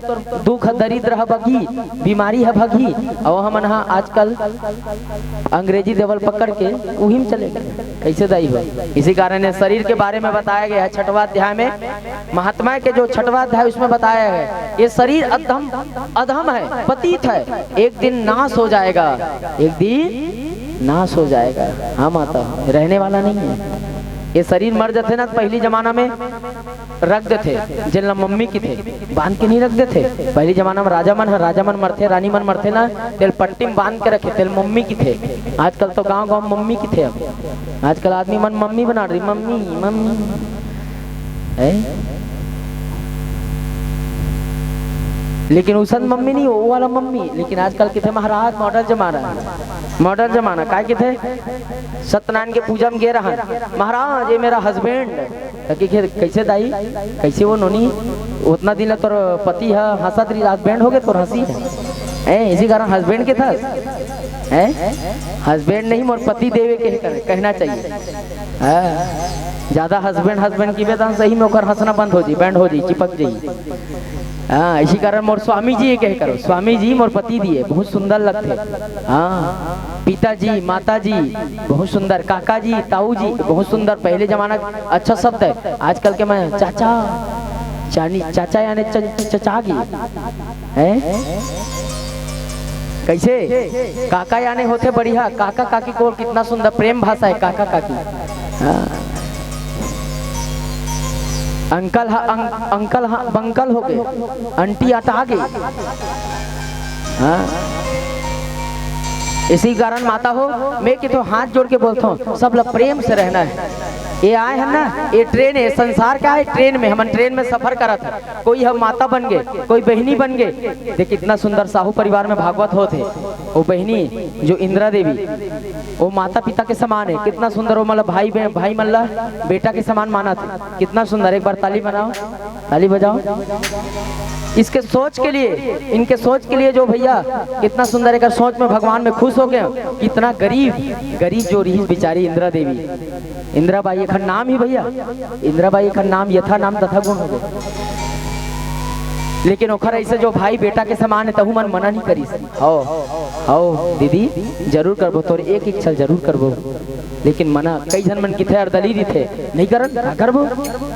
दुख दरिद्र है भगी बीमारी है भगी और हम आजकल अंग्रेजी देवल पकड़ के वही में चले गए कैसे दाई हो। इसी कारण शरीर के बारे में बताया गया है 6वां अध्याय में महात्मा के जो 6वां अध्याय उसमें बताया है ये शरीर अधम है पतित है एक दिन नाश हो जाएगा एक दिन नाश हो जाएगा। हाँ माता रहने वाला नहीं है ये शरीर मर जाते ना पहली जमाना में रख देते जिन मम्मी की थे बांध के नहीं रख देते पहली जमाना में राजा मन मरते रानी मन मरते ना तेल पट्टी में बांध के रखे तेल मम्मी की थे आजकल तो गांव गांव मम्मी की थे अब आजकल आदमी मन मम्मी बना रही मम्मी मम्मी लेकिन उसन मम्मी नहीं वो वाला मम्मी लेकिन आजकल किथे महाराज मॉडल जमाना काय किथे सत्यनारायण के पूजा में गे रहा महाराज ये मेरा हस्बैंड कैसे दाई कैसे वो नोनी उतना दिन तोर पति है हंसा तेरी हस्बैंड हो गए तोर हंसी है इसी कारण हस्बैंड के था हस्बैंड नहीं मोर पति देवे के कहना चाहिए ज्यादा हस्बैंड की बेटा सही में ओकर हंसना बंद हो जी बैंड हो जी चिपक जी हाँ इसी कारण मोर स्वामी जी कह करो स्वामी जी मोर पति दिए बहुत सुंदर लगते हाँ पिताजी माता जी बहुत सुंदर काका जी ताऊ जी बहुत सुंदर पहले जमाना अच्छा शब्द है आजकल के मैं चाचा चाचा यानी चचागी है कैसे काका यानी होते बढ़िया काका काकी को कितना सुंदर प्रेम भाषा है काका काकी हाँ अंकल बंकल हो गए आंटी आटा गई हाँ इसी कारण माता हो मैं कि तो हाथ जोड़ के बोलता हूँ सब लोग प्रेम से रहना है ये आए हैं ना ये ट्रेन है संसार क्या है ट्रेन में हम ट्रेन में सफर करा था कोई हम माता बन गए कोई बहनी बन गए देखिए कितना सुंदर साहू परिवार में भागवत होते वो बहनी जो इंदिरा देवी वो माता पिता के समान है कितना सुंदर वो मतलब भाई मल्ला बेटा के समान माना था कितना सुंदर एक बार ताली बनाओ ताली बजाओ इसके सोच के लिए इनके सोच के लिए जो भैया कितना सुंदर एक सोच में भगवान में खुश हो गए कितना गरीब जो रही बेचारी इंदिरा देवी इंदिरा बाई का नाम ही भैया इंदिरा बाई का नाम यथा नाम तथा गुण हो गए लेकिन ओखर ऐसे जो भाई बेटा के समान है तहु मन मना नहीं करी आओ दीदी जरूर करबो तोर एक इच्छा जरूर करबो लेकिन मना कई जन मन किथे अर्दली थे नहीं करन करबो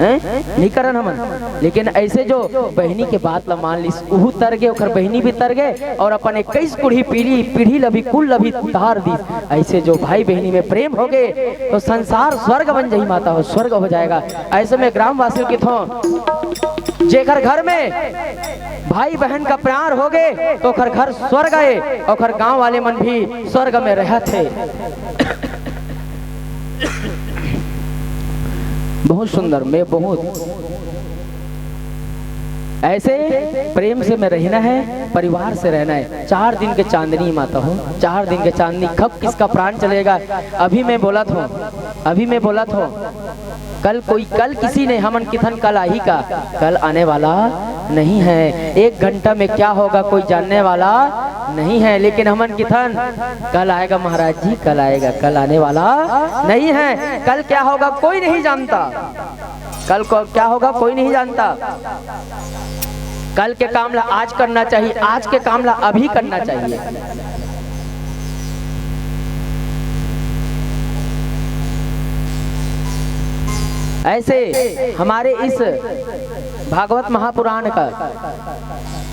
नहीं करन हमन लेकिन ऐसे जो बहनी के बात ला मान लिस उहु तर गए ओखर बहनी भी तर गए और अपन 21 पीढ़ी लभी कुल लभी तार दी ऐसे जो भाई बहनी में प्रेम हो गए तो संसार स्वर्ग बन जाई माता हो स्वर्ग हो जाएगा। ऐसे में ग्राम वासियों की थो जेकर घर में भाई बहन का प्यार हो गए तो घर स्वर्ग आए और गांव वाले मन भी स्वर्ग में रह थे। बहुत सुंदर मैं बहुत ऐसे प्रेम से मैं रहना है परिवार से रहना है। 4 दिन के चांदनी माता हूँ 4 दिन के चांदनी कब किसका प्राण चलेगा अभी मैं बोला था कल किसी ने हमन किथन कल आई का कल आने वाला नहीं है 1 घंटा में क्या होगा कोई जानने वाला नहीं है लेकिन हमन किथन कल आएगा महाराज जी कल आएगा कल आने वाला नहीं है कल क्या होगा कोई नहीं जानता कल को क्या होगा कोई नहीं जानता कल के काम ला आज करना चाहिए आज के काम ला अभी करना चाहिए। ऐसे हमारे इस भागवत महापुराण का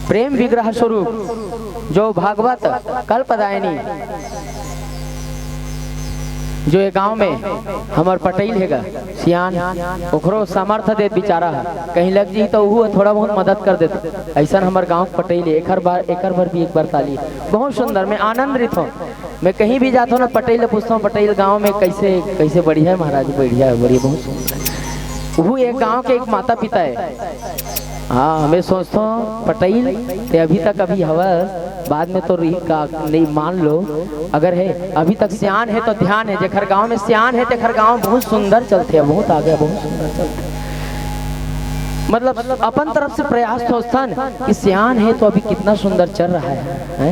प्रेम विग्रह स्वरूप जो भागवत कल्पदायिनी जो ये गांव में हमार पटेल हैगा सियान ओकरो सामर्थ्य दे बेचारा कहीं लग जी तो वो थोड़ा बहुत मदद कर देते। ऐसा हमार गांव पटेल है। एक बार भी एक बार ताली बहुत सुंदर। मैं आनंदित हूँ। मैं कहीं भी जाता हूँ ना पटेल पूछता हूँ पटेल गांव में कैसे कैसे बढ़िया है महाराज। बढ़िया है बढ़िया बहुत सुंदर। वो एक गांव के एक माता पिता है। हाँ मैं सोचता हूँ पटेल ते अभी तक अभी हवा बाद में तो रही का नहीं मान लो अगर है अभी तक सियान है तो ध्यान है। जेखर गांव में सियान है तेखर गांव बहुत सुंदर चलते हैं बहुत आगे बहुत सुंदर चलते मतलब अपन तरफ से प्रयास सोचतन कि सियान है तो अभी कितना सुंदर चल रहा है?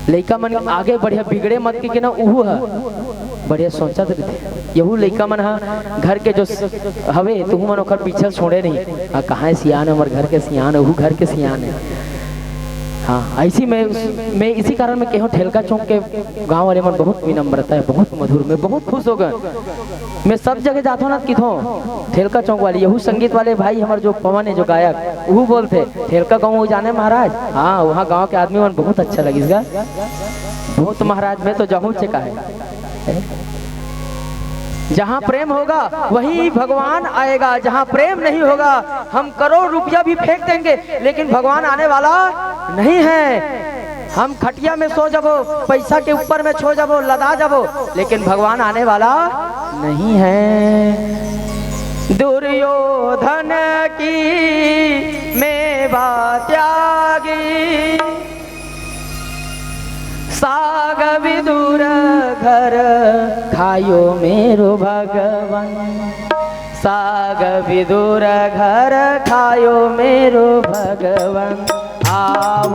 लड़का मन आगे बढ़िया बिगड़े मत के ना उहू है बढ़िया सोचा थे यहू लड़का मन हा घर के जो हवे तुहू मन ओकर पीछे छोड़े नहीं। कहाँ है सियान हमारे घर के सियान है घर के सियान है। हाँ ऐसी मैं इसी कारण में कहूँ ठेलका चौक के गांव वाले मन बहुत विनम्रता है बहुत मधुर। मैं बहुत खुश हो गए। मैं सब जगह जाता हूँ ना किथों ठेलका चौक वाले यहू संगीत वाले भाई हमारे जो पवन है जो गायक वो बोलते ठेलका गाँव जाने महाराज। हाँ वहाँ गाँव के आदमी मन बहुत अच्छा लगेगा बहुत महाराज। मैं तो जाऊँ से है जहाँ प्रेम होगा वही भगवान आएगा। जहाँ प्रेम नहीं होगा हम करोड़ रुपया भी फेंक देंगे लेकिन भगवान आने वाला नहीं है। हम खटिया में सो जाबो पैसा के ऊपर में छो जाबो लदा जाबो लेकिन भगवान आने वाला नहीं है। दुर्योधन की मेवा त्यागी साग विदुर घर खायो मेरो भगवान। साग विदुर घर खायो मेरो भगवान। आओ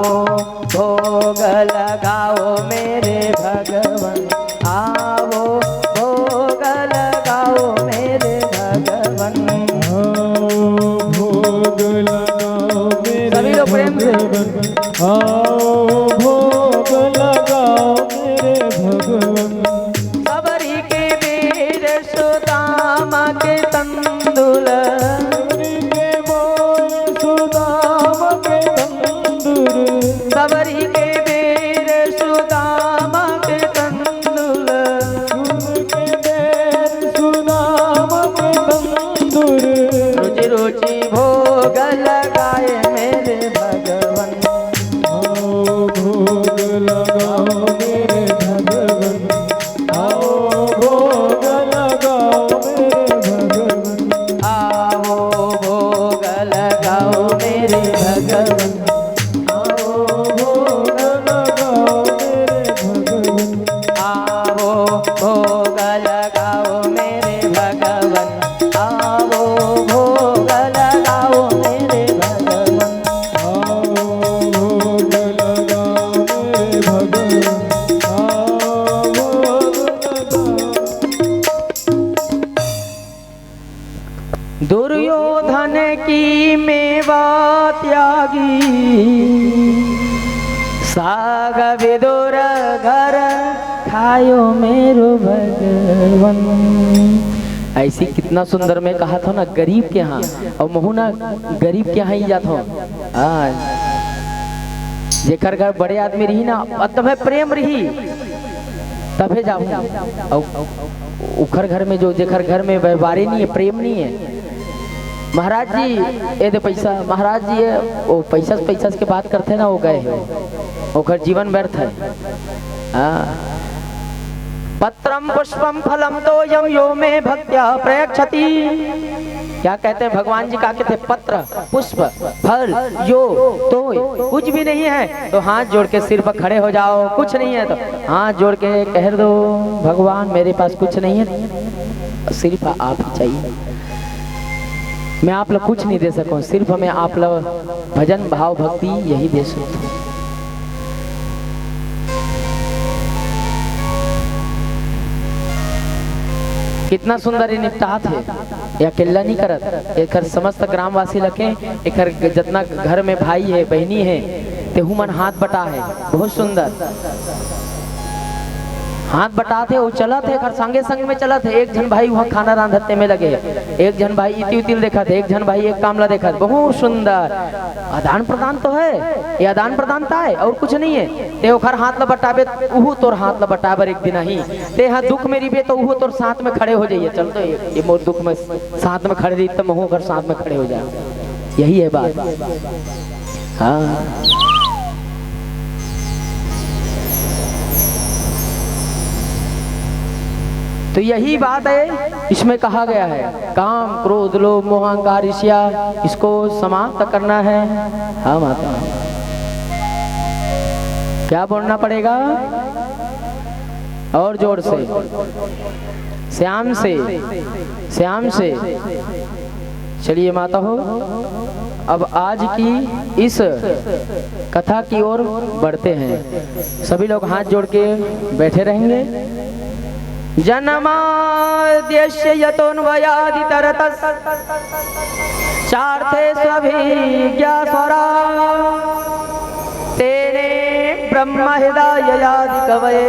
भोग लगाओ मेरे भगवान। आओ भोग लगाओ मेरे भगवान। भोग लगाओ मेरे सभी लोग प्रेम से आओ भोग लगाओ मेरे भगवान। सबरी के वीर सुदामा के तंदुल के बोल सुदामा के तंदुर। सबरी के वीर सुदामा के तंदुल के बेर सुदामा के तंदुर। रुचि रुचि भोग लगाए मेरे भगवान। आओ भोग लगाओ मेरे भगवान। आओ भोग लगाओ मेरे भगवान। आओ भोग लगाओ मेरे भगवान। आओ भोग लगाओ मेरे भगवान। आओ भोग लगाओ मेरे भगवान। आओ भोग लगाओ मेरे भगवान। आओ भोग लगाओ मेरे भगवान। आओ भोग लगाओ। दुर्योधन की मेवा त्यागी साग विदुर घर खायो मेरो भगवान। ऐसी कितना सुंदर मैं कहा था ना गरीब के यहाँ और महू ना गरीब के यहाँ ही जाता हूँ। जेकर घर बड़े आदमी रही ना तब प्रेम रही तबे जाऊँ। उखर घर में जो जेकर घर में व्यवहार नहीं है प्रेम नहीं है। महाराज जी ये दे पैसा महाराज जी ये वो पैसा के बात करते ना वो गए ओकर जीवन व्यर्थ है। पत्रम पुष्पम फलम तो यम यो में भक्त्या प्रयक्षति। क्या कहते हैं भगवान जी? क्या कहते हैं? पत्र पुष्प फल यो तो कुछ भी नहीं है तो हाथ जोड़ के सिर पर खड़े हो जाओ। कुछ नहीं है तो हाथ जोड़ के कह दो भगवान मेरे पास कुछ नहीं है सिर्फ आप ही चाहिए। मैं आप लोग कुछ नहीं दे सकूं सिर्फ हमें आप लोग भजन भाव भक्ति यही दे सकता हूँ। कितना सुंदर ये निपटात है या अकेला नहीं करत एक समस्त ग्रामवासी लगे एक जितना घर में भाई है बहनी है तेहू मन हाथ बटा है बहुत सुंदर। हाथ बटाते वो चला थे कर संगे संग में चला थे। एक जन भाई वहाँ खाना रांधते में लगे, एक जन भाई इति उतिल देखा थे, एक जन भाई एक कामला देखा थे। बहुत सुंदर आदान प्रदान तो है, ये आदान प्रदानता है और कुछ नहीं है। ते ओखर हाथ ल बटाबे उहु तोर हाथ ल बटाबर एक दिन ही ते हाँ दुख मेरी बे तो उहु तोर साथ में खड़े हो जाइए। चल तो ये मोर दुख में साथ में खड़े रही तो महू घर साथ में खड़े हो जाए, यही है बात। हाँ तो यही बात है, इसमें कहा गया है काम क्रोध लोभ मोह अहंकार ईर्ष्या इसको समाप्त करना है। हाँ माता, क्या बोलना पड़ेगा और जोर से, श्याम से, श्याम से। चलिए माता हो, अब आज की इस कथा की ओर बढ़ते हैं। सभी लोग हाथ जोड़ के बैठे रहेंगे। जन्माद्यस्य यतोऽन्वयादितरतस् चार्थे स्वभिज्ञा स्वरा तेने ब्रह्म हृदयादि कवये।